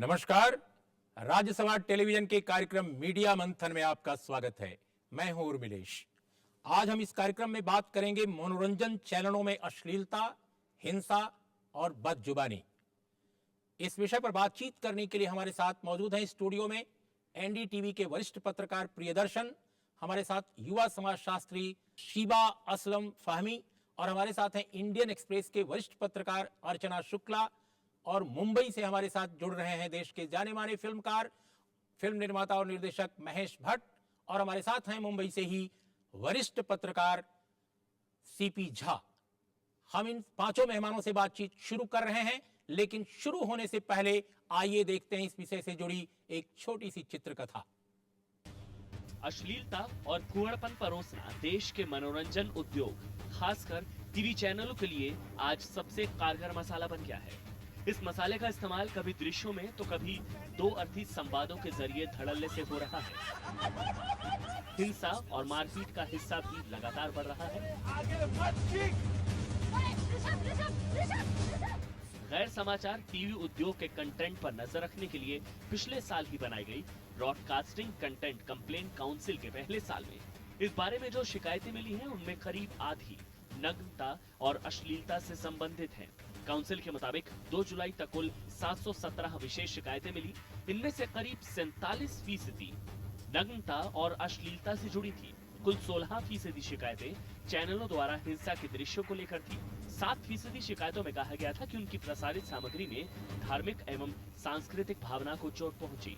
नमस्कार। राज्यसभा टेलीविजन के कार्यक्रम मीडिया मंथन में आपका स्वागत है। मैं हूं उर्मिलेश। आज हम इस कार्यक्रम में बात करेंगे मनोरंजन चैनलों में अश्लीलता, हिंसा और बदजुबानी। इस विषय पर बातचीत करने के लिए हमारे साथ मौजूद हैं स्टूडियो में एनडीटीवी के वरिष्ठ पत्रकार प्रियदर्शन, हमारे साथ युवा समाजशास्त्री शीबा असलम फाहमी और हमारे साथ हैं इंडियन एक्सप्रेस के वरिष्ठ पत्रकार अर्चना शुक्ला, और मुंबई से हमारे साथ जुड़ रहे हैं देश के जाने माने फिल्मकार, फिल्म निर्माता और निर्देशक महेश भट्ट, और हमारे साथ हैं मुंबई से ही वरिष्ठ पत्रकार सीपी झा। हम इन पांचों मेहमानों से बातचीत शुरू कर रहे हैं, लेकिन शुरू होने से पहले आइए देखते हैं इस विषय से जुड़ी एक छोटी सी चित्रकथा। अश्लीलता और कुंवड़पन परोसना देश के मनोरंजन उद्योग, खासकर टीवी चैनलों के लिए आज सबसे कारगर मसाला बन गया है। इस मसाले का इस्तेमाल कभी दृश्यों में तो कभी दो अर्थी संवादों के जरिए धड़ल्ले से हो रहा है। हिंसा और मारपीट का हिस्सा भी लगातार बढ़ रहा है। गैर समाचार टीवी उद्योग के कंटेंट पर नजर रखने के लिए पिछले साल ही बनाई गई ब्रॉडकास्टिंग कंटेंट कंप्लेंट काउंसिल के पहले साल में इस बारे में जो शिकायतें मिली हैं, उनमें करीब आधी नग्नता और अश्लीलता से संबंधित हैं। काउंसिल के मुताबिक 2 जुलाई तक कुल 717 विशेष शिकायतें मिली। इनमें से करीब 47% नग्नता और अश्लीलता से जुड़ी थी। कुल 16% शिकायतें चैनलों द्वारा हिंसा के दृश्यों को लेकर थी। 7% शिकायतों में कहा गया था कि उनकी प्रसारित सामग्री में धार्मिक एवं सांस्कृतिक भावना को चोट पहुंची।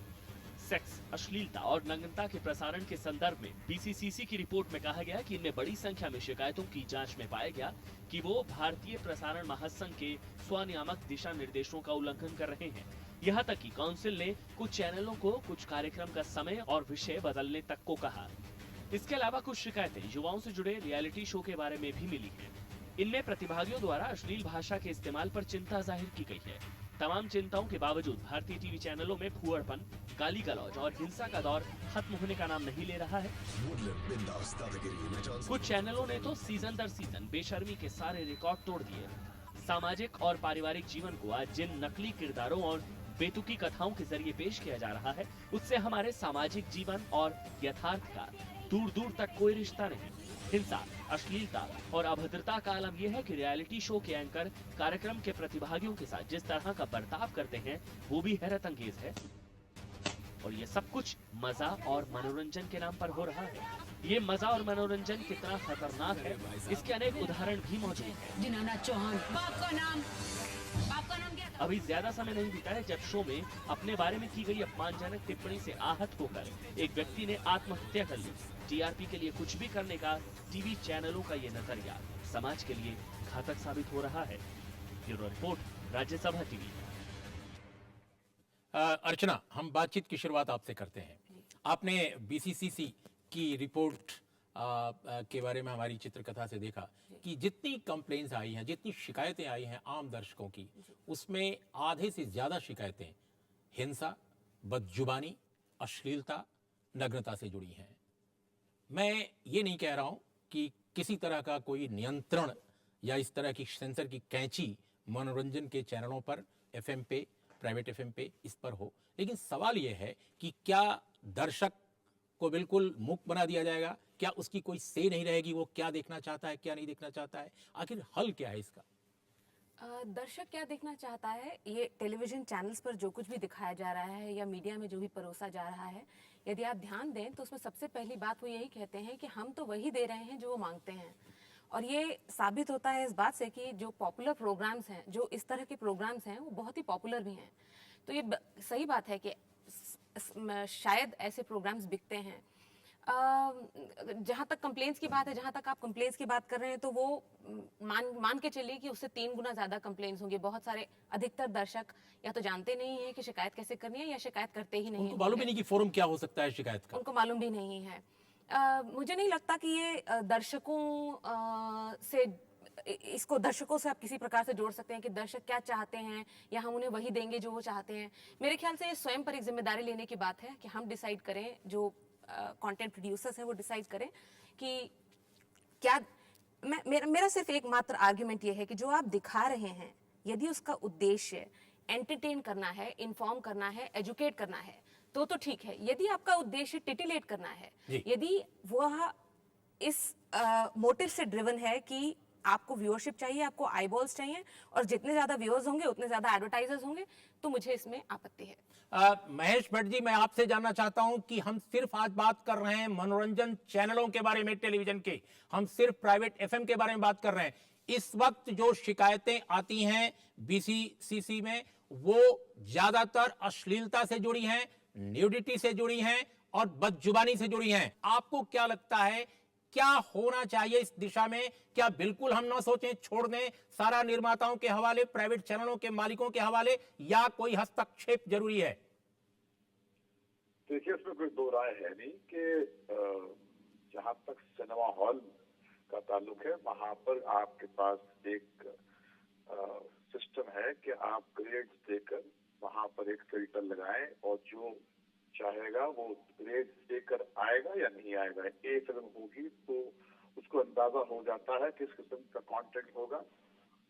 सेक्स, अश्लीलता और नग्नता के प्रसारण के संदर्भ में बीसीसीसी की रिपोर्ट में कहा गया कि इनमें बड़ी संख्या में शिकायतों की जांच में पाया गया कि वो भारतीय प्रसारण महासंघ के स्वनियामक दिशा निर्देशों का उल्लंघन कर रहे हैं। यहाँ तक कि काउंसिल ने कुछ चैनलों को कुछ कार्यक्रम का समय और विषय बदलने तक को कहा। इसके अलावा कुछ शिकायतें युवाओं से जुड़े रियलिटी शो के बारे में भी मिली है। इनमें प्रतिभागियों द्वारा अश्लील भाषा के इस्तेमाल पर चिंता जाहिर की गई है। तमाम चिंताओं के बावजूद भारतीय टीवी चैनलों में भूअड़पन, गाली गलौज और हिंसा का दौर खत्म होने का नाम नहीं ले रहा है। कुछ चैनलों ने तो सीजन दर सीजन बेशर्मी के सारे रिकॉर्ड तोड़ दिए। सामाजिक और पारिवारिक जीवन को आज जिन नकली किरदारों और बेतुकी कथाओं के जरिए पेश किया जा रहा है, उससे हमारे सामाजिक जीवन और यथार्थ का दूर दूर तक कोई रिश्ता नहीं। हिंसा, अश्लीलता और अभद्रता का आलम यह है कि रियलिटी शो के एंकर कार्यक्रम के प्रतिभागियों के साथ जिस तरह का बर्ताव करते हैं, वो भी हैरत अंगेज है। और ये सब कुछ मजा और मनोरंजन के नाम पर हो रहा है। ये मजा और मनोरंजन कितना खतरनाक है, इसके अनेक उदाहरण भी मौजूद हैं। दीनानाथ चौहान, बाप का नाम क्या था? अभी ज्यादा समय नहीं बीता है जब शो में अपने बारे में की गई अपमानजनक टिप्पणी से आहत होकर एक व्यक्ति ने आत्महत्या कर ली। टीआरपी के लिए कुछ भी करने का टीवी चैनलों का ये नजरिया समाज के लिए घातक साबित हो रहा है। Bureau report, Rajya Sabha TV. Archana, हम बातचीत की शुरुआत आपसे करते हैं। आपने बीसीसीसी की रिपोर्ट के बारे में हमारी चित्रकथा से देखा कि जितनी कंप्लेंट्स आई हैं, जितनी शिकायतें आई हैं आम दर्शकों की, उसमें आधे से ज्यादा शिकायतें हिंसा, बदजुबानी, अश्लीलता, नग्नता से जुड़ी हैं। मैं ये नहीं कह रहा हूं कि किसी तरह का कोई नियंत्रण या इस तरह की सेंसर की कैंची मनोरंजन के चैनलों पर, एफएम पे, प्राइवेट एफएम पे इस पर हो, लेकिन सवाल यह है कि क्या दर्शक को बिल्कुल मूक बना दिया जाएगा? क्या उसकी कोई से नहीं रहेगी? वो क्या देखना चाहता है, क्या नहीं देखना चाहता है? आखिर हल क्या है इसका? दर्शक क्या देखना चाहता है, ये टेलीविजन चैनल्स पर जो कुछ भी दिखाया जा रहा है या मीडिया में जो भी परोसा जा रहा है, यदि आप ध्यान दें तो उसमें सबसे पहली बात वो यही कहते हैं कि हम तो वही दे रहे हैं जो वो मांगते हैं। और ये साबित होता है इस बात से कि जो पॉपुलर प्रोग्राम्स हैं, जो इस तरह के प्रोग्राम्स हैं, वो बहुत ही पॉपुलर भी हैं। तो ये सही बात है कि शायद ऐसे प्रोग्राम्स बिकते हैं। जहाँ तक कंप्लेंट्स की बात है, जहाँ तक आप कंप्लेंट्स की बात कर रहे हैं, तो वो मान के चलिए कि उससे 3 गुना ज्यादा कंप्लेंट्स होंगे। बहुत सारे अधिकतर दर्शक या तो जानते नहीं है कि शिकायत कैसे करनी है, या शिकायत करते ही नहीं। उनको मालूम ही नहीं कि फोरम क्या हो सकता है शिकायत का। उनको मालूम भी नहीं है। मुझे नहीं लगता कि ये दर्शकों से, इसको दर्शकों से आप किसी प्रकार से जोड़ सकते हैं कि दर्शक क्या चाहते हैं या हम उन्हें वही देंगे जो वो चाहते हैं। मेरे ख्याल से ये स्वयं पर एक जिम्मेदारी लेने की बात है कि हम डिसाइड करें, जो कंटेंट प्रोड्यूसर्स हैं वो डिसाइड करें कि क्या। मेरा सिर्फ एक मात्र आर्ग्यूमेंट ये है कि जो आप दिखा रहे हैं, यदि उसका उद्देश्य एंटरटेन करना है, इन्फॉर्म करना है, एजुकेट करना है तो ठीक है। यदि आपका उद्देश्य टिटिलेट करना है, यदि वह इस मोटिव से ड्रिवन है कि आपको व्यूअरशिप चाहिए, आपको आईबॉल्स चाहिए और जितने ज्यादा व्यूअर्स होंगे उतने ज्यादा एडवर्टाइजर्स होंगे, तो मुझे इसमें आपत्ति है। महेश भट्ट जी, मैं आपसे जानना चाहता हूं कि हम सिर्फ आज बात कर रहे हैं मनोरंजन चैनलों के बारे में टेलीविजन के, हम सिर्फ प्राइवेट एफएम के बारे में बात कर रहे हैं। इस वक्त जो शिकायतें आती हैं बीसीसीसी में, वो ज्यादातर अश्लीलता से जुड़ी हैं, न्यूडिटी से जुड़ी हैं और बदजुबानी से जुड़ी हैं। आपको क्या लगता है क्या होना चाहिए इस दिशा में? क्या बिल्कुल हम ना सोचें, छोड़ दें सारा निर्माताओं के हवाले, प्राइवेट चैनलों के मालिकों के हवाले, या कोई हस्तक्षेप जरूरी है? देखिए, इसमें कोई दो राय है नहीं कि जहां तक सिनेमा हॉल का ताल्लुक है, वहां पर आपके पास एक सिस्टम है कि आप ग्रेड्स देकर वहां पर एक फिल्टर लगाएं और जो चाहेगा वो ग्रेड्स देकर आएगा या नहीं आएगा। ए फिल्म होगी तो उसको अंदाजा हो जाता है किस किस्म का कंटेंट होगा,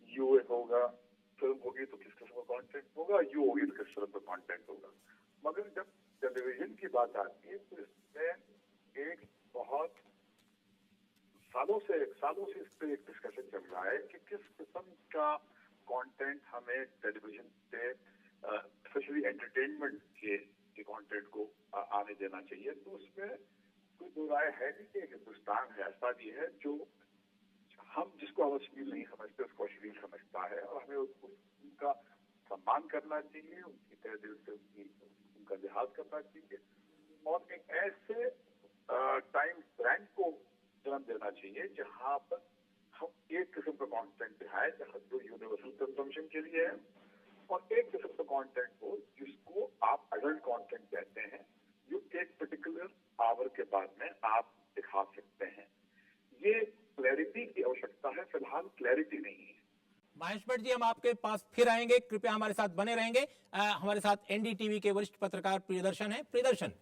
यूए होगा, फिल्म होगी तो किस किस्म का कंटेंट होगा, यू होगी तो किस किस्म का कंटेंट होगा। मगर जब टेलीविजन की बात आती है तो इसमें एक बहुत सालों से इस पे एक डिस्कशन चल रहा है कि किस किस्म का कंटेंट हमें टेलीविजन पे स्पेशली एंटरटेनमेंट के कंटेंट को आने देना चाहिए। तो उसमें कोई दो राय है नहीं कि हिंदुस्तान ऐसा भी है जो हम जिसको अश्लील नहीं समझते उसको अश्लील समझता है, और हमें उनका सम्मान करना चाहिए, उनकी तहे दिल से उनका लिहाज करना चाहिए और एक ऐसे टाइम ब्रांड को जन्म देना चाहिए जहां पर हम एक किस्म का कंटेंट दिखाएं जो यूनिवर्सल कंजम्पशन के लिए है, और एक किस्म का कंटेंट हो जिसको आप एडल्ट कंटेंट कहते हैं, जो एक पर्टिकुलर आवर के बाद में आप दिखा सकते हैं। ये क्लैरिटी की आवश्यकता है, फिलहाल क्लैरिटी नहीं है। महेश भट्ट जी, हम आपके पास फिर आएंगे, कृपया हमारे साथ बने रहेंगे। हमारे साथ एनडीटीवी के वरिष्ठ पत्रकार प्रियदर्शन है। प्रियदर्शन,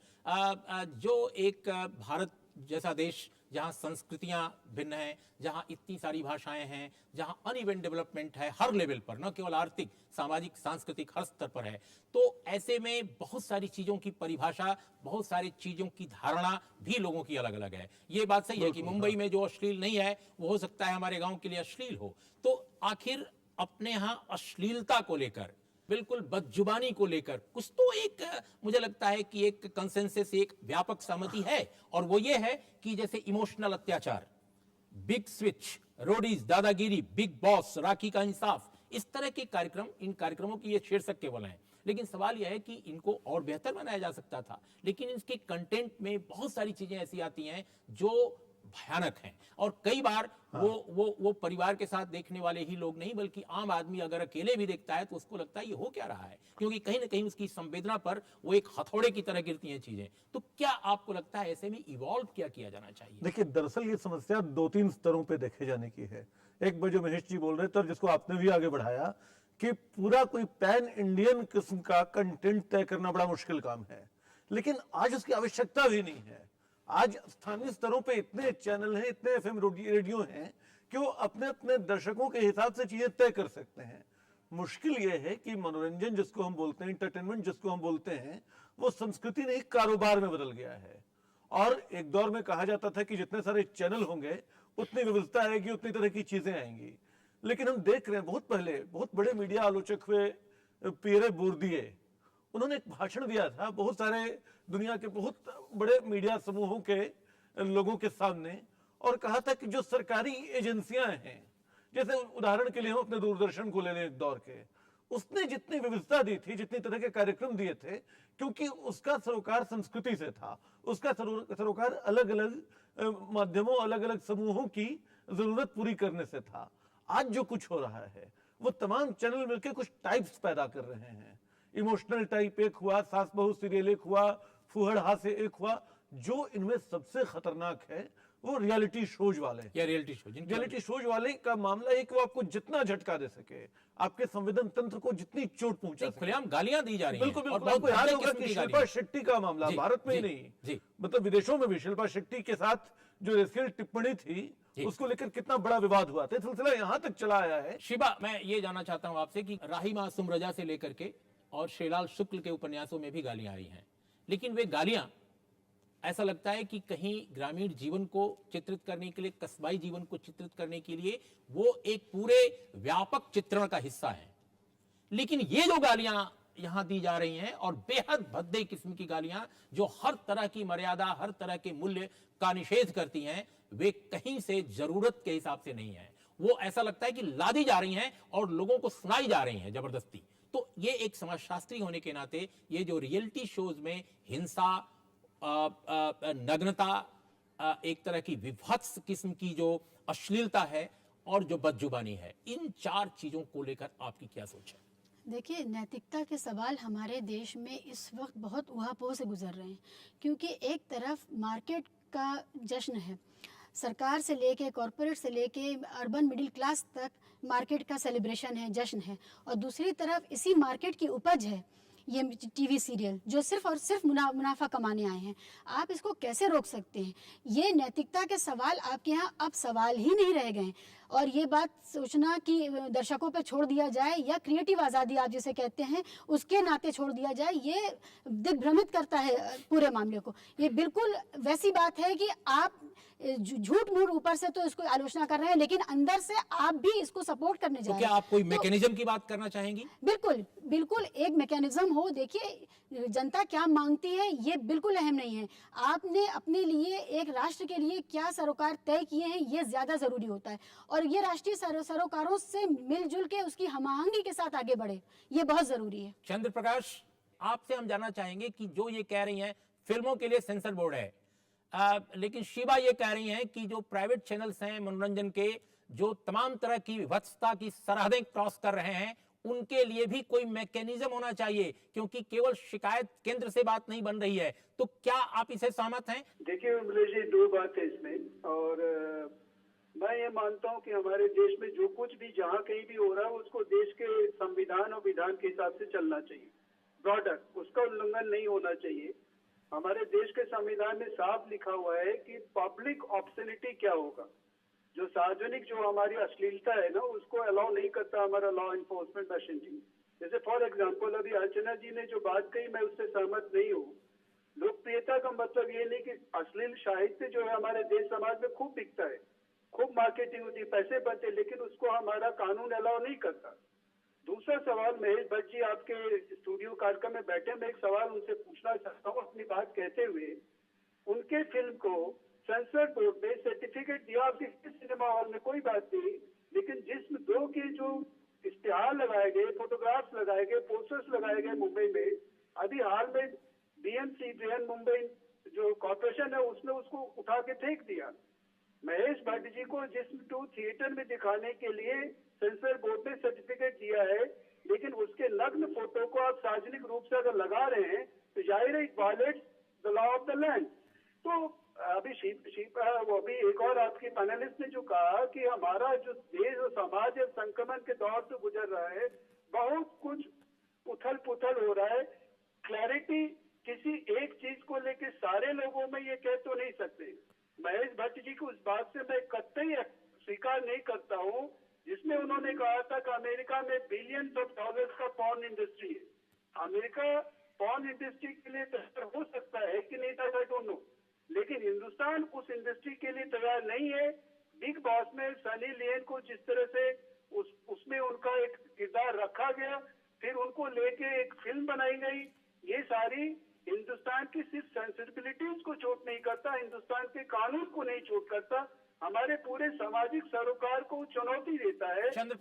जो एक भारत जैसा देश जहां संस्कृतियां भिन्न हैं, जहां इतनी सारी भाषाएं हैं, जहां अनइवन डेवलपमेंट है हर लेवल पर, न केवल आर्थिक, सामाजिक, सांस्कृतिक, हर स्तर पर है, तो ऐसे में बहुत सारी चीजों की परिभाषा, बहुत सारी चीजों की धारणा भी लोगों की अलग अलग है। ये बात सही है कि मुंबई में जो अश्लील नहीं है वो हो सकता है हमारे गांव के लिए अश्लील हो। तो आखिर अपने यहां अश्लीलता को लेकर, बिल्कुल बदजुबानी को लेकर कुछ तो एक, मुझे लगता है कि एक कंसेंसस, एक व्यापक सहमति है, और वो ये है कि जैसे इमोशनल अत्याचार, बिग स्विच, रोडीज, दादागिरी, बिग बॉस, राखी का इंसाफ, इस तरह के कार्यक्रम, इन कार्यक्रमों की ये शीर्षक केवल हैं। लेकिन सवाल यह है कि इनको और बेहतर बनाया जा सकता था, लेकिन इसके कंटेंट में बहुत सारी चीजें ऐसी आती हैं जो भयानक हैं, और कई बार वो परिवार के साथ देखने वाले ही लोग नहीं, बल्कि आम आदमी अगर अकेले भी देखता है तो उसको लगता है ये हो क्या रहा है, क्योंकि कहीं ना कहीं उसकी संवेदना पर वो एक हथौड़े की तरह गिरती हैं चीजें। तो क्या आपको लगता है ऐसे में इवॉल्व क्या किया जाना चाहिए? देखिए, दरअसल ये समस्या 2-3 स्तरों पे देखे जाने की है। एक बार जो महेश जी बोल रहे थे और जिसको आपने भी आगे बढ़ाया कि पूरा कोई पैन इंडियन किस्म का कंटेंट तय करना बड़ा मुश्किल काम है, लेकिन आज उसकी आवश्यकता भी नहीं है। आज स्थानीय स्तरों पे इतने चैनल हैं, इतने एफएम रेडियो हैं कि वो अपने अपने दर्शकों के हिसाब से चीजें तय कर सकते हैं। मुश्किल ये है कि मनोरंजन जिसको हम बोलते हैं, एंटरटेनमेंट जिसको हम बोलते हैं, वो संस्कृति नहीं कारोबार में बदल गया है। और एक दौर में कहा जाता था कि जितने सारे चैनल होंगे उतनी व्यवस्था आएगी, उतनी तरह की चीजें आएंगी। लेकिन हम देख रहे हैं, बहुत पहले बहुत बड़े मीडिया आलोचक हुए पियरे बोर्दिये, उन्होंने एक भाषण दिया था बहुत सारे दुनिया के बहुत बड़े मीडिया समूहों के लोगों के सामने, और कहा था कि जो सरकारी एजेंसियां हैं, जैसे उदाहरण के लिए हम अपने दूरदर्शन को ले लें एक दौर के, उसने जितनी व्यवस्था दी थी, जितनी तरह के कार्यक्रम दिए थे, क्योंकि उसका सरोकार संस्कृति से था, उसका सरोकार अलग अलग माध्यमों, अलग अलग समूहों की जरूरत पूरी करने से था। आज जो कुछ हो रहा है वो तमाम चैनल मिलकर कुछ टाइप्स पैदा कर रहे हैं। इमोशनल टाइप एक हुआ, सास बहू सीरियल एक हुआ, फुहड़ हास्य एक हुआ। जो इनमें सबसे खतरनाक है वो रियलिटी शोज वाले, या रियलिटी शोज वाले का मामला है कि वो आपको जितना झटका दे सके, आपके संवेदन तंत्र को जितनी चोट पहुंचा सके। खुलेआम गालियां दी जा रही हैं। बिल्कुल, आपको याद होगा कि शिल्पा शेट्टी का मामला, भारत में ही नहीं, मतलब विदेशों में भी शिल्पा शेट्टी के साथ जो रेसियल टिप्पणी थी जी। उसको लेकर कितना बड़ा विवाद हुआ था, सिलसिला यहां तक चला आया है। शिबा, मैं ये जानना चाहता हूं आपसे कि राही मासूम रजा से लेकर के और श्रीलाल शुक्ल के उपन्यासों में भी गालियां आई हैं, लेकिन वे गालियां ऐसा लगता है कि कहीं ग्रामीण जीवन को चित्रित करने के लिए, कस्बाई जीवन को चित्रित करने के लिए वो एक पूरे व्यापक चित्रण का हिस्सा है। लेकिन ये जो गालियां यहां दी जा रही हैं और बेहद भद्दे किस्म की गालियां जो हर तरह की मर्यादा, हर तरह के मूल्य का निषेध करती हैं, वे कहीं से जरूरत के हिसाब से नहीं है। वो ऐसा लगता है कि लादी जा रही हैं और लोगों को सुनाई जा रही हैं जबरदस्ती। तो ये एक समाजशास्त्री होने के नाते ये जो रियलिटी शोज में हिंसा, नग्नता, एक तरह की विभत्स किस्म की जो अश्लीलता है और जो बदजुबानी है, इन चार चीजों को लेकर आपकी क्या सोच है? देखिए, नैतिकता के सवाल हमारे देश में इस वक्त बहुत ऊहापोह से गुजर रहे हैं, क्योंकि एक तरफ मार्केट का जश्न है, सरकार से लेके, कॉरपोरेट से लेके अर्बन मिडिल क्लास तक मार्केट का सेलिब्रेशन है, जश्न है, और दूसरी तरफ इसी मार्केट की उपज है ये टीवी सीरियल जो सिर्फ और सिर्फ मुनाफा कमाने आए हैं। आप इसको कैसे रोक सकते हैं? ये नैतिकता के सवाल आपके यहाँ अब सवाल ही नहीं रह गए। और ये बात सोचना कि दर्शकों पे छोड़ दिया जाए या क्रिएटिव आज़ादी आप जिसे कहते हैं उसके नाते छोड़ दिया जाए, ये दिग्भ्रमित करता है पूरे मामले को। ये बिल्कुल वैसी बात है कि आप झूठ मूठ ऊपर से तो इसको आलोचना कर रहे हैं, लेकिन अंदर से आप भी इसको सपोर्ट करने जा तो रहे क्या हैं। आप कोई मैकेनिज्म की बात करना चाहेंगी? बिल्कुल बिल्कुल एक मैकेनिज्म हो। देखिए, जनता क्या मांगती है ये बिल्कुल अहम नहीं है। आपने अपने लिए, एक राष्ट्र के लिए क्या सरोकार तय किए हैं ये ज्यादा जरूरी होता है, और ये राष्ट्रीय सरोकारों से मिलजुल के उसकी हमाहंगी के साथ आगे बढ़े, ये बहुत जरूरी है। चंद्र प्रकाश, आपसे हम जानना चाहेंगे कि जो ये कह रही हैं फिल्मों के लिए सेंसर बोर्ड है, लेकिन शिवा ये कह रही हैं कि जो प्राइवेट चैनल्स हैं मनोरंजन के, जो तमाम तरह की विभत्सता की सरहदें क्रॉस कर रहे हैं, उनके लिए भी कोई मैकेनिज्म होना चाहिए, क्योंकि केवल शिकायत केंद्र से बात नहीं बन रही है। तो क्या आप इसे सहमत हैं? देखिए उर्मिला जी, दो बात है इसमें, और मैं ये मानता हूँ कि हमारे देश में जो कुछ भी जहाँ कहीं भी हो रहा है उसको देश के संविधान और विधान के हिसाब से चलना चाहिए, ब्रॉडर, उसका उल्लंघन नहीं होना चाहिए। हमारे देश के संविधान में साफ लिखा हुआ है कि पब्लिक ऑब्सनिटी क्या होगा, जो सार्वजनिक जो हमारी अश्लीलता है ना उसको अलाउ नहीं करता हमारा लॉ इन्फोर्समेंट मशीनरी। जैसे फॉर एग्जांपल अभी अर्चना जी ने जो बात कही मैं उससे सहमत नहीं हूँ। लोकप्रियता का मतलब ये नहीं कि अश्लील साहित्य जो है हमारे देश समाज में खूब बिकता है, खूब मार्केटिंग होती है, पैसे बनते, लेकिन उसको हमारा कानून अलाउ नहीं करता। दूसरा सवाल, महेश भट्ट जी आपके स्टूडियो कार्यक्रम में बैठे, मैं एक सवाल उनसे पूछना चाहता हूँ अपनी बात कहते हुए। उनके फिल्म को सेंसर बोर्ड ने सर्टिफिकेट दिया, आपके सिनेमा हॉल में कोई बात नहीं, लेकिन जिसमें दो के जो इश्तिहार लगाए गए, फोटोग्राफ्स लगाए गए, पोस्टर्स लगाए गए मुंबई में, अभी हाल में बीएमसी बृहन मुंबई जो कॉर्पोरेशन है उसने उसको उठा के फेंक दिया। महेश भट्ट जी को जिस्म 2 थिएटर में दिखाने के लिए सेंसर बोर्ड ने सर्टिफिकेट दिया है, लेकिन उसके नग्न फोटो को आप सार्वजनिक रूप से अगर लगा रहे हैं तो जाहिर है it violets the law of the land. तो अभी वो अभी एक और आपके पैनलिस्ट ने जो कहा कि हमारा जो देश और समाज है संक्रमण के दौर से गुजर रहा है, बहुत कुछ उथल पुथल हो रहा है, क्लैरिटी किसी एक चीज को लेकर सारे लोगों में ये कह तो नहीं सकते। महेश भट्ट जी को उस बात से मैं कतई स्वीकार नहीं करता हूँ जिसमें उन्होंने कहा था कि अमेरिका में बिलियंस ऑफ डॉलर्स का पॉर्न इंडस्ट्री है। अमेरिका पॉर्न इंडस्ट्री के लिए तैयार हो सकता है कि नहीं, आई डोंट नो, लेकिन हिंदुस्तान उस इंडस्ट्री के लिए तैयार नहीं है। बिग बॉस में सनी लियोन को जिस तरह से उसमें उनका एक किरदार रखा गया, फिर उनको लेके एक फिल्म बनाई गई, ये सारी हिंदुस्तान की सिर्फ सेंसिबिलिटीज को चोट नहीं करता, हिंदुस्तान के कानून को नहीं चोट करता, हमारे पूरे सामाजिक सरोकार को चुनौती देता है। चंद्र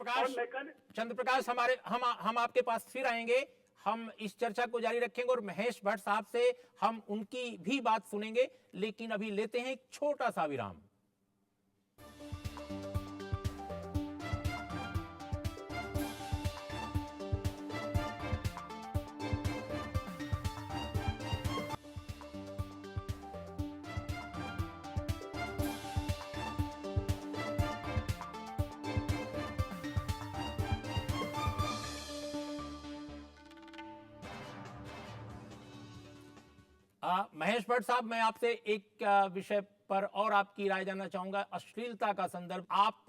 प्रकाश, हम आपके पास फिर आएंगे, हम इस चर्चा को जारी रखेंगे और महेश भट्ट साहब से हम उनकी भी बात सुनेंगे, लेकिन अभी लेते हैं एक छोटा सा विराम। महेश भट्ट साहब, मैं आपसे एक विषय पर और आपकी राय जानना चाहूंगा। अश्लीलता का संदर्भ, आप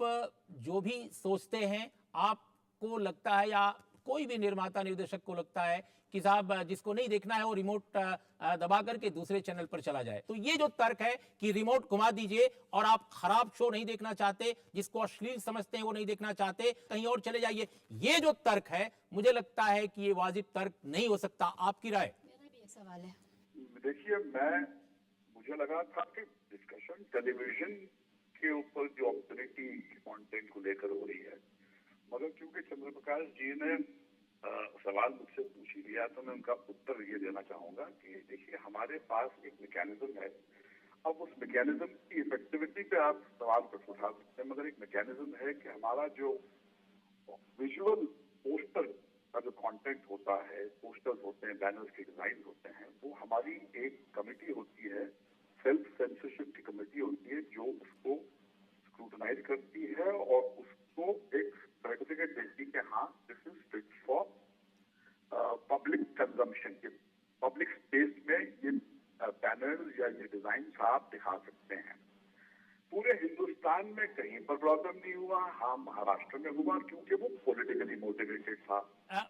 जो भी सोचते हैं, आपको लगता है या कोई भी निर्माता निर्देशक को लगता है कि साहब जिसको नहीं देखना है वो रिमोट दबा करके दूसरे चैनल पर चला जाए, तो ये जो तर्क है कि रिमोट घुमा दीजिए और आप खराब शो नहीं देखना चाहते, जिसको अश्लील समझते हैं वो नहीं देखना चाहते, कहीं और चले जाइए, ये जो तर्क है मुझे लगता है कि ये वाजिब तर्क नहीं हो सकता। आपकी राय? मेरा भी एक सवाल है। देखिए, मुझे लगा था कि डिस्कशन टेलीविजन के ऊपर जो ऑब्सोनिटी कंटेंट को लेकर हो रही है, मगर क्योंकि चंद्रप्रकाश जी ने सवाल मुझसे पूछ ही लिया तो मैं उनका उत्तर ये देना चाहूंगा कि देखिए, हमारे पास एक मैकेनिज्म है। अब उस मैकेनिज्म की इफेक्टिविटी पे आप सवाल उठा सकते हैं, मगर एक मैकेनिज्म है कि हमारा जो विजुअल पोस्टर का जो कंटेंट होता है, पोस्टर्स होते हैं, बैनर्स के डिजाइन होते हैं, वो हमारी एक कमेटी होती है, सेल्फ सेंसरशिप की कमेटी होती है, जो उसको स्क्रूटनाइज करती है और उसको एक सर्टिफिकेट देती है कि हाँ, this is fit for public consumption. के पब्लिक स्पेस में ये बैनर्स या ये डिजाइन आप दिखा सकते हैं। पूरे हिंदुस्तान में कहीं पर प्रॉब्लम नहीं हुआ। हाँ, महाराष्ट्र में हुआ क्योंकि वो पॉलिटिकली मोटिवेटेड था।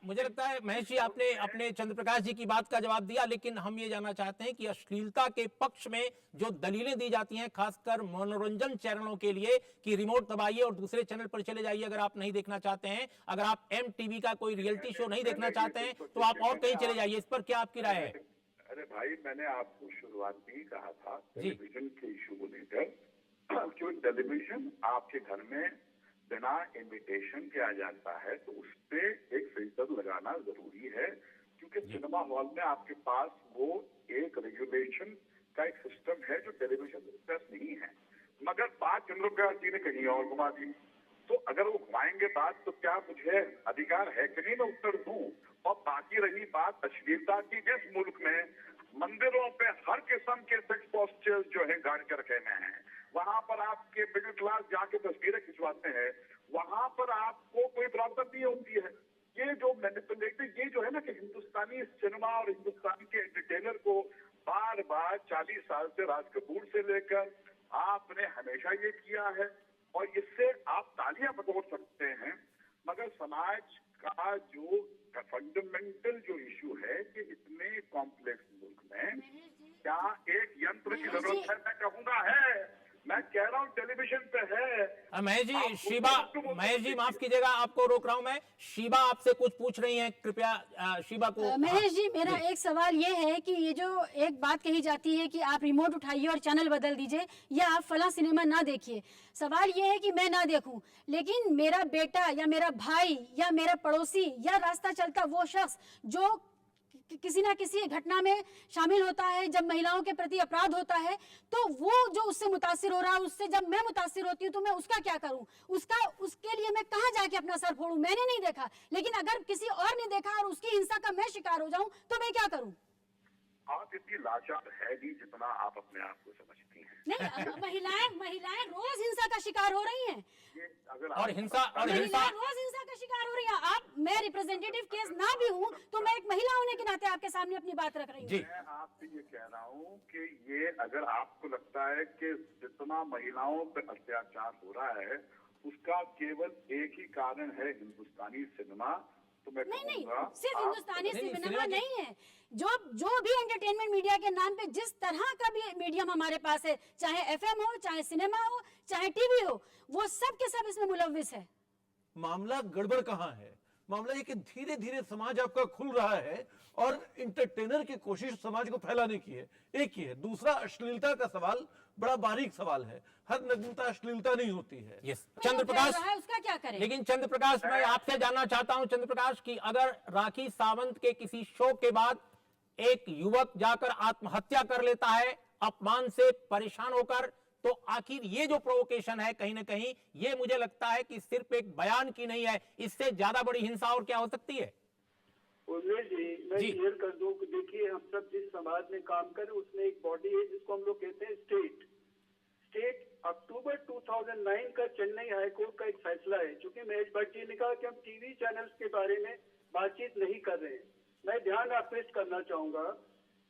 मुझे लगता है महेश जी, आपने अपने चंद्रप्रकाश जी की बात का जवाब दिया, लेकिन हम ये जानना चाहते हैं कि अश्लीलता के पक्ष में जो दलीलें दी जाती हैं, खासकर मनोरंजन चैनलों के लिए, कि रिमोट दबाइए और दूसरे चैनल पर चले जाइए अगर आप नहीं देखना चाहते हैं, अगर आप MTV का कोई रियलिटी शो नहीं देखना चाहते हैं तो आप और कहीं चले जाइए, इस पर क्या आपकी राय है? अरे भाई, मैंने आपको शुरुआत में ही कहा था टेलीविजन के इशू को लेकर, क्योंकि टेलीविजन आपके घर में बिना इन्विटेशन के आ जाता है तो उस पे एक फिल्टर लगाना जरूरी है, क्योंकि सिनेमा हॉल में आपके पास वो एक रेगुलेशन का एक सिस्टम है जो टेलीविजन के पास नहीं है। मगर बात चंद्रप्रकाश जी ने कहीं और घुमा दी, तो अगर वो घुमाएंगे बात, तो क्या मुझे अधिकार है कि नहीं मैं उत्तर दूं? और बाकी रही बात अश्लीलता की, जिस मुल्क में मंदिरों पे हर किस्म के सेक्स पोस्टर्स जो है गाड़ के रखे हुए हैं, वहां पर आपके मिडिल क्लास जाके तस्वीरें खिंचवाते हैं, वहां पर आपको कोई प्रॉब्लम नहीं होती है। ये जो मैनिपुलेटिव, ये जो है ना कि हिंदुस्तानी सिनेमा और हिंदुस्तानी के एंटरटेनर को बार बार 40 साल से, राज कपूर से लेकर आपने हमेशा ये किया है, और इससे आप तालियां बटोर सकते हैं, मगर समाज का जो फंडामेंटल जो इशू है कि इतने कॉम्प्लेक्स मुल्क में क्या एक यंत्र की जरूरत है? मैं कहूंगा है, मैं कह रहा हूँ टेलीविजन पे है। महेश जी, शीबा, महेश जी माफ कीजिएगा, आपको रोक रहा हूं मैं। शीबा आपसे कुछ पूछ रही हैं, कृपया शीबा को। महेश जी, मेरा एक सवाल ये है कि ये जो एक बात कही जाती है कि आप रिमोट उठाइए और चैनल बदल दीजिए या आप फला सिनेमा ना देखिए, सवाल ये है कि मैं ना देखूं, लेकिन मेरा बेटा या मेरा भाई या मेरा पड़ोसी या रास्ता चलता वो शख्स जो किसी ना किसी घटना में शामिल होता है, जब महिलाओं के प्रति अपराध होता है, तो वो जो उससे मुतासिर हो रहा है, उससे जब मैं मुतासिर होती हूँ तो मैं उसका क्या करूँ? उसके लिए मैं कहाँ जाके अपना सर फोड़ूं? मैंने नहीं देखा, लेकिन अगर किसी और ने देखा और उसकी हिंसा का मैं शिकार हो जाऊं तो मैं क्या करूं? आप इतनी लाचार है नहीं जितना आप अपने आप को समझती हैं। नहीं, महिलाएं रोज हिंसा का शिकार हो रही हैं, और हिंसा रोज हिंसा का शिकार हो रही है। मैं रिप्रेजेंटेटिव केस ना भी हूँ तो मैं एक महिला होने के नाते आपके सामने अपनी बात रख रही हूँ। मैं आपसे ये कह रहा हूँ कि ये अगर आपको लगता है कि जितना महिलाओं पर अत्याचार हो रहा है उसका केवल एक ही कारण है हिंदुस्तानी सिनेमा, तो मैं नहीं, सिर्फ हिंदुस्तानी सिनेमा नहीं है, जो भी एंटरटेनमेंट मीडिया के नाम पे जिस तरह का भी मीडियम हमारे पास है, चाहे FM हो, चाहे सिनेमा हो, चाहे टीवी हो, वो सब के सब इसमें मुलव्विस है। मामला गड़बड़ कहाँ है? मामला ये कि धीरे धीरे समाज आपका खुल रहा है और इंटरटेनर की कोशिश समाज को फैलाने की है, एक ही है। दूसरा, अश्लीलता का सवाल बड़ा बारीक सवाल है, हर नग्नता अश्लीलता नहीं होती है। यस, चंद्रप्रकाश, उसका क्या करें? लेकिन चंद्रप्रकाश, मैं आपसे जानना चाहता हूं चंद्रप्रकाश की, अगर राखी सावंत के किसी शो के बाद एक युवक जाकर आत्महत्या कर लेता है अपमान से परेशान होकर, तो आखिर ये जो प्रोवोकेशन है कहीं ना कहीं, ये मुझे लगता है कि सिर्फ एक बयान की नहीं है, इससे ज्यादा बड़ी हिंसा और क्या हो सकती है? जी, मैं क्लियर कर दूं कि देखिए, हम सब जिस समाज में काम करें उसमें एक बॉडी है जिसको हम लोग कहते हैं स्टेट। अक्टूबर 2009 का चेन्नई हाईकोर्ट का एक फैसला है, चूंकि महेश भट्ट जी ने कहा कि हम टीवी चैनल्स के बारे में बातचीत नहीं कर रहे हैं। मैं ध्यान आकृष्ट करना चाहूंगा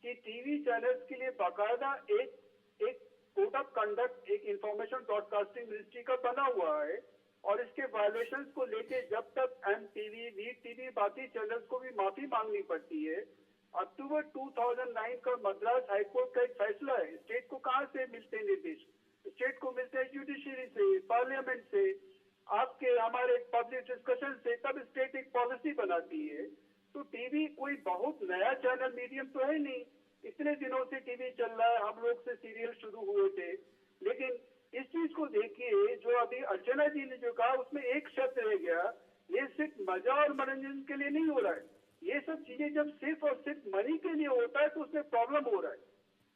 कि टीवी चैनल्स के लिए बाकायदा एक कोड ऑफ कंडक्ट एक इंफॉर्मेशन ब्रॉडकास्टिंग मिनिस्ट्री का बना हुआ है और इसके वायलेशंस को लेके जब तक एमटीवी, वीटीवी, बाकी चैनल्स को भी माफी मांगनी पड़ती है। अक्टूबर 2009 का मद्रास हाईकोर्ट का एक फैसला है। स्टेट को कहाँ से मिलते हैं निर्देश? स्टेट को मिलते हैं जुडिशरी से, पार्लियामेंट से, आपके हमारे पब्लिक डिस्कशन से, तब स्टेट एक पॉलिसी बनाती है। तो टीवी कोई बहुत नया चैनल मीडियम तो है नहीं, इतने दिनों से टीवी चल रहा है, हम लोग से सीरियल शुरू हुए थे। लेकिन इस चीज को देखिए, जो अभी अर्चना जी ने जो कहा उसमें एक शब्द रह गया, ये सिर्फ मजा और मनोरंजन के लिए नहीं हो रहा है। ये सब चीजें जब सिर्फ और सिर्फ मनी के लिए होता है तो उसमें प्रॉब्लम हो रहा है।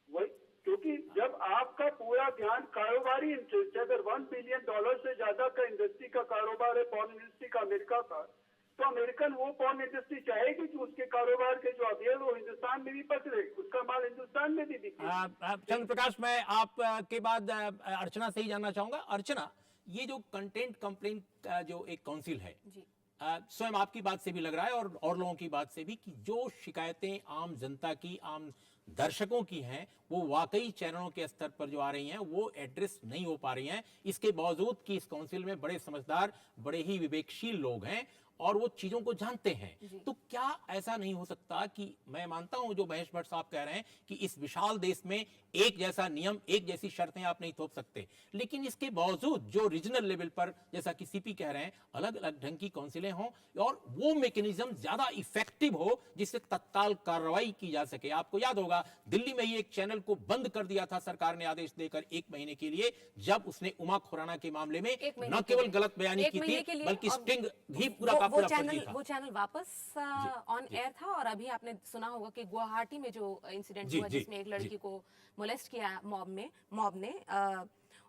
वही, क्योंकि जब आपका पूरा ध्यान कारोबारी इंटरेस्ट है, अगर $1 बिलियन से ज्यादा का इंडस्ट्री का कारोबार है पॉर्न इंडस्ट्री का अमेरिका का, तो अमेरिकन वो पॉर्न इंडस्ट्री चाहेगी कि उसके कारोबार के जो अवयव वो हिंदुस्तान में भी पकड़े, उसका माल हिंदुस्तान में भी बिके। चंद्र प्रकाश, मैं आप के बाद अर्चना से ही जानना चाहूंगा। अर्चना, ये जो कंटेंट कंप्लेंट का जो एक काउंसिल है, स्वयं आपकी बात से भी लग रहा है और लोगों की बात से भी कि जो शिकायतें आम जनता की, आम दर्शकों की हैं, वो वाकई चैनलों के स्तर पर जो आ रही हैं वो एड्रेस नहीं हो पा रही हैं। इसके बावजूद कि इस काउंसिल में बड़े समझदार, बड़े ही विवेकशील लोग हैं और वो चीजों को जानते हैं, तो क्या ऐसा नहीं हो सकता कि, मैं मानता हूं जो महेश भट्ट साहब कह रहे हैं कि इस विशाल देश में एक जैसा नियम, एक जैसी शर्तें आप नहीं थोप सकते, लेकिन इसके बावजूद जो रीजनल लेवल पर, जैसा कि सीपी कह रहे हैं, अलग अलग ढंग की काउंसिलें हों और वो मैकेनिज्म ज्यादा इफेक्टिव हो जिससे तत्काल कार्रवाई की जा सके। आपको याद होगा दिल्ली में ही एक चैनल को बंद कर दिया था सरकार ने आदेश देकर 1 महीने के लिए, जब उसने उमा खुराना के मामले में न केवल गलत बयानी की थी बल्कि स्टिंग भी पूरा वो चैनल वापस ऑन एयर था। और अभी आपने सुना होगा कि गुवाहाटी में जो इंसिडेंट हुआ जिसमें एक लड़की को मोलेस्ट किया मॉब ने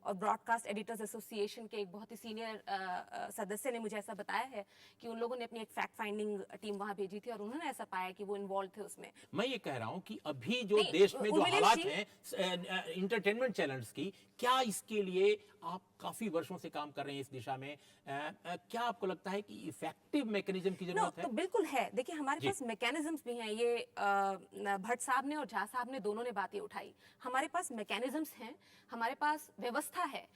और ब्रॉडकास्ट एडिटर्स एसोसिएशन के एक बहुत ही सीनियर सदस्य ने मुझे ऐसा बताया है कि उन लोगों ने अपनी एक फैक्ट फाइंडिंग टीम वहां भेजी थी और उन्होंने ऐसा पाया कि वो इन्वॉल्व थे उसमें। मैं ये कह रहा हूं कि अभी जो देश में जो हालात हैं इंटरटेनमेंट चैनल्स की, क्या इसके लिए आप काफी वर्षों से काम कर रहे हैं इस दिशा में, क्या आपको लगता है कि इफेक्टिव मैकेनिज्म की जरूरत है? तो बिल्कुल है। देखिए, हमारे पास मैकेनिज्म्स भी हैं। ये भट्ट साहब ने और झा साहब ने दोनों ने बातें उठाई। हमारे पास मैकेनिज्म्स हैं, हमारे पास व्यवस्था है।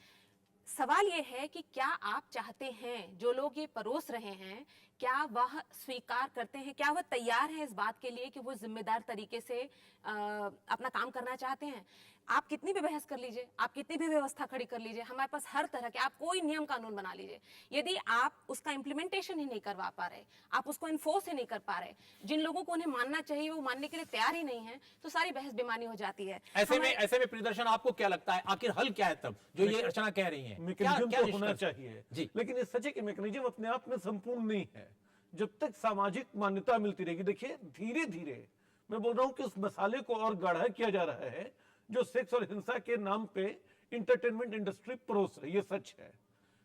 सवाल ये है कि क्या आप चाहते हैं, जो लोग ये परोस रहे हैं, क्या वह स्वीकार करते हैं, क्या वह तैयार है इस बात के लिए कि वो जिम्मेदार तरीके से अपना काम करना चाहते हैं? आप कितनी भी बहस कर लीजिए, आप कितनी भी व्यवस्था खड़ी कर लीजिए, हमारे पास हर तरह के, आप कोई नियम कानून बना लीजिए, यदि आप उसका इम्प्लीमेंटेशन ही नहीं करवा पा रहे, आप उसको इन्फोर्स ही नहीं कर पा रहे, जिन लोगों को उन्हें मानना चाहिए वो मानने के लिए तैयार ही नहीं है, तो सारी बहस बेमानी हो जाती है। ऐसे में प्रियदर्शन, आपको क्या लगता है आखिर हल क्या है तब, जो ये अर्चना कह रही है? मैकेनिज्म तो होना चाहिए जी, लेकिन ये सच है कि मैकेनिज्म अपने आप में संपूर्ण नहीं है। जब तक सामाजिक मान्यता मिलती रहेगी, देखिए धीरे धीरे मैं बोल रहा हूं कि उस मसाले को और गाढ़ा किया जा रहा है जो सेक्स और हिंसा के नाम पे इंटरटेनमेंट इंडस्ट्री परोस रही है, सच है।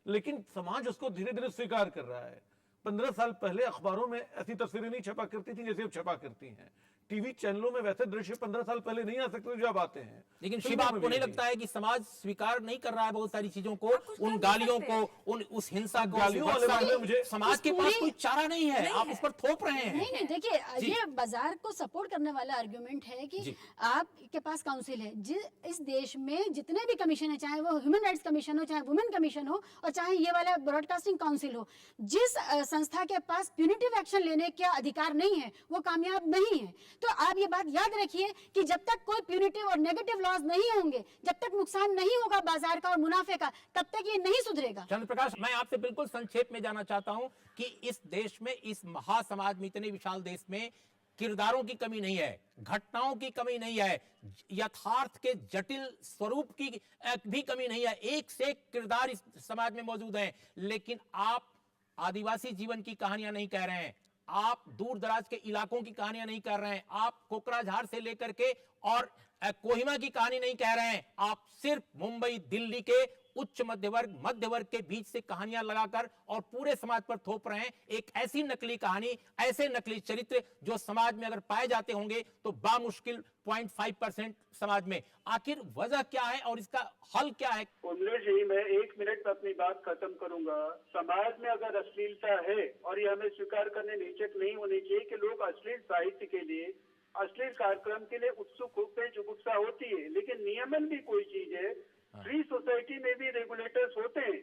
लेकिन समाज उसको धीरे धीरे स्वीकार कर रहा है। 15 साल पहले अखबारों में ऐसी तस्वीरें नहीं छपा करती थी जैसे अब छपा करती हैं। टीवी चैनलों में वैसे दृश्य 15 साल पहले नहीं आ सकते जो अब आते हैं। लेकिन शिवा, आपको नहीं लगता है कि समाज स्वीकार नहीं कर रहा है बहुत सारी चीजों को, उन गालियों को, उस हिंसा को? मुझे समाज के पास कोई चारा नहीं है, आप उस पर थोप रहे हैं। नहीं, देखिए, ये बाजार को सपोर्ट करने वाला आर्गुमेंट है कि आपके पास काउंसिल है। इस देश में जितने भी कमीशन है, चाहे वो ह्यूमन राइट्स कमीशन हो, चाहे वुमेन कमीशन हो, और चाहे ये वाला ब्रॉडकास्टिंग काउंसिल हो, जिस संस्था के पास प्यूनिटिव एक्शन लेने का अधिकार नहीं है वो कामयाब नहीं है। तो आप ये बात याद रखिए कि जब तक कोई प्यूनिटिव और नेगेटिव लॉज नहीं होंगे, जब तक नुकसान नहीं होगा बाजार का और मुनाफे का, तब तक ये नहीं सुधरेगा। चंद्र प्रकाश, मैं आपसे बिल्कुल संक्षेप में जानना चाहता हूं कि इस देश में, इस महासमाज में, इतने विशाल देश में किरदारों की कमी नहीं है, घटनाओं की कमी नहीं है, यथार्थ के जटिल स्वरूप की भी कमी नहीं है, एक से एक किरदार इस समाज में मौजूद हैं। लेकिन आप आदिवासी जीवन की कहानियां नहीं कह रहे हैं, आप दूर दराज के इलाकों की कहानियां नहीं कर रहे हैं, आप कोकराझार से लेकर के और कोहिमा की कहानी नहीं कह रहे हैं, आप सिर्फ मुंबई दिल्ली के उच्च मध्य वर्ग के बीच से कहानियां लगाकर और पूरे समाज पर थोप रहे हैं एक ऐसी नकली कहानी, ऐसे नकली चरित्र जो समाज में अगर पाए जाते होंगे तो बामुश्किल 0.5% समाज में। आखिर वजह क्या है और इसका हल क्या है? उमलेश जी, मैं 1 मिनट में अपनी बात खत्म करूंगा। समाज में अगर अश्लीलता है, और ये हमें स्वीकार करने निश्चित नहीं होनी चाहिए कि लोग अश्लील साहित्य के लिए अश्लील कार्यक्रम के लिए उत्सुक होते हैं, जुगुप्सा होती है। लेकिन नियमन भी कोई चीज है, फ्री सोसाइटी में भी रेगुलेटर्स होते हैं।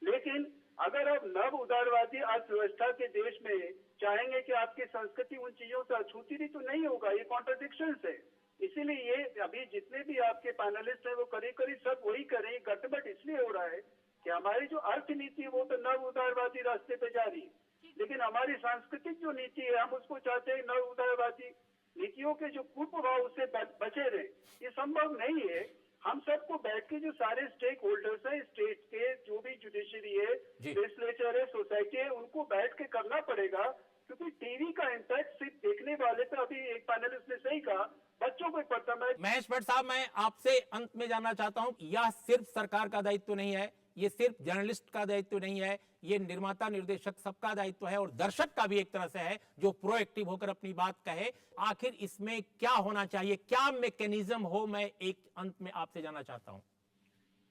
लेकिन अगर आप नव उदारवादी अर्थव्यवस्था के देश में चाहेंगे कि आपकी संस्कृति उन चीजों से अछूती भी, तो नहीं होगा। ये कॉन्ट्रडिक्शंस है। इसीलिए ये अभी जितने भी आपके पैनलिस्ट हैं वो करीब करीब सब वही करें। गठबंधन इसलिए हो रहा है कि हमारी जो अर्थनीति है वो तो नव उदारवादी रास्ते पे जा रही है, लेकिन हमारी सांस्कृतिक जो नीति है हम उसको चाहते हैं नव उदारवादी नीतियों के जो कुप्रभाव उससे बचे रहे। ये संभव नहीं है। हम सबको बैठ के जो सारे स्टेक होल्डर्स हैं, स्टेट के जो भी जुडिशरी है, लेजिस्लेचर है, सोसाइटी है, उनको बैठ के करना पड़ेगा। क्योंकि टीवी का इम्पैक्ट सिर्फ देखने वाले पे, अभी एक पैनलिस्ट ने सही कहा, बच्चों को पड़ता है। महेश भट्ट साहब, मैं आपसे अंत में जानना चाहता हूं, यह सिर्फ सरकार का दायित्व नहीं है, ये सिर्फ जर्नलिस्ट का दायित्व नहीं है, ये निर्माता निर्देशक सबका दायित्व है और दर्शक का भी एक तरह से है जो प्रोएक्टिव होकर अपनी बात कहे। आखिर इसमें क्या होना चाहिए, क्या मैकेनिज्म हो, मैं एक अंत में आपसे जानना चाहता हूं।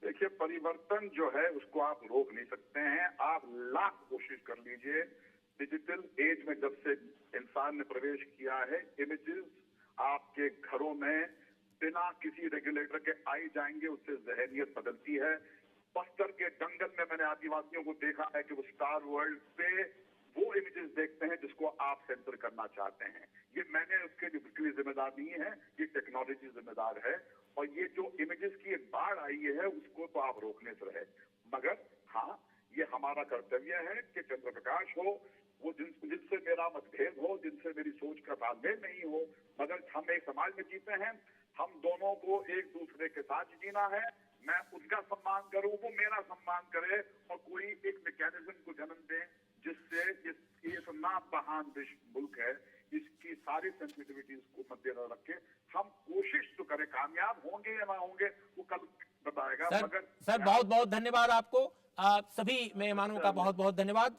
देखिए, परिवर्तन जो है उसको आप रोक नहीं सकते हैं। आप लाख कोशिश कर लीजिए। डिजिटल एज में जब से इंसान ने प्रवेश किया है, इमेजेस आपके घरों में बिना किसी रेगुलेटर के आई जाएंगे, उससे जहनियत बदलती है। बस्तर के जंगल में मैंने आदिवासियों को देखा है कि वो स्टार वर्ल्ड पे वो इमेजेस देखते हैं जिसको आप सेंसर करना चाहते हैं। ये मैंने उसके लिए जिम्मेदार नहीं है, ये टेक्नोलॉजी जिम्मेदार है। और ये जो इमेजेस की एक बाढ़ आई है उसको तो आप रोकने से रहे। मगर हाँ, ये हमारा कर्तव्य है कि चंद्र प्रकाश हो, वो जिनसे मेरा मतभेद हो, जिनसे मेरी सोच का तालमेल नहीं हो, मगर हम एक समाज में जीते हैं। हम दोनों को एक दूसरे के साथ जीना है। मैं उनका सम्मान करूं, वो मेरा सम्मान करे और कोई एक मैकेनिज्म को जन्म दें जिससे ये ना बहान मुल्क है, इसकी सारी सेंसिटिविटीज को मद्देनजर रख के हम कोशिश तो करें। कामयाब होंगे या ना होंगे वो कल बताएगा। सर बहुत बहुत धन्यवाद आपको। सभी मेहमानों का बहुत बहुत धन्यवाद।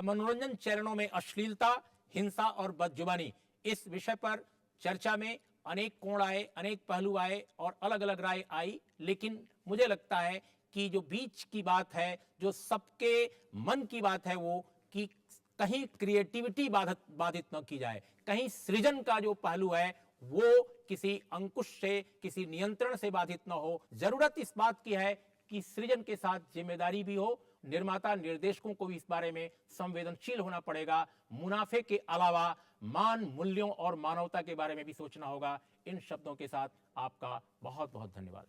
मनोरंजन चैनलों में अश्लीलता, हिंसा और बदजुबानी, इस विषय पर चर्चा में अनेक कोण आए, अनेक पहलू आए और अलग अलग राय आई, लेकिन मुझे लगता है कि जो बीच की बात है, जो सबके मन की बात है, वो कि कहीं क्रिएटिविटी बाधित न की जाए, कहीं सृजन का जो पहलू है वो किसी अंकुश से, किसी नियंत्रण से बाधित न हो। जरूरत इस बात की है कि सृजन के साथ जिम्मेदारी भी हो। निर्माता निर्देशकों को भी इस बारे में संवेदनशील होना पड़ेगा। मुनाफे के अलावा मान, मूल्यों और मानवता के बारे में भी सोचना होगा। इन शब्दों के साथ आपका बहुत बहुत धन्यवाद।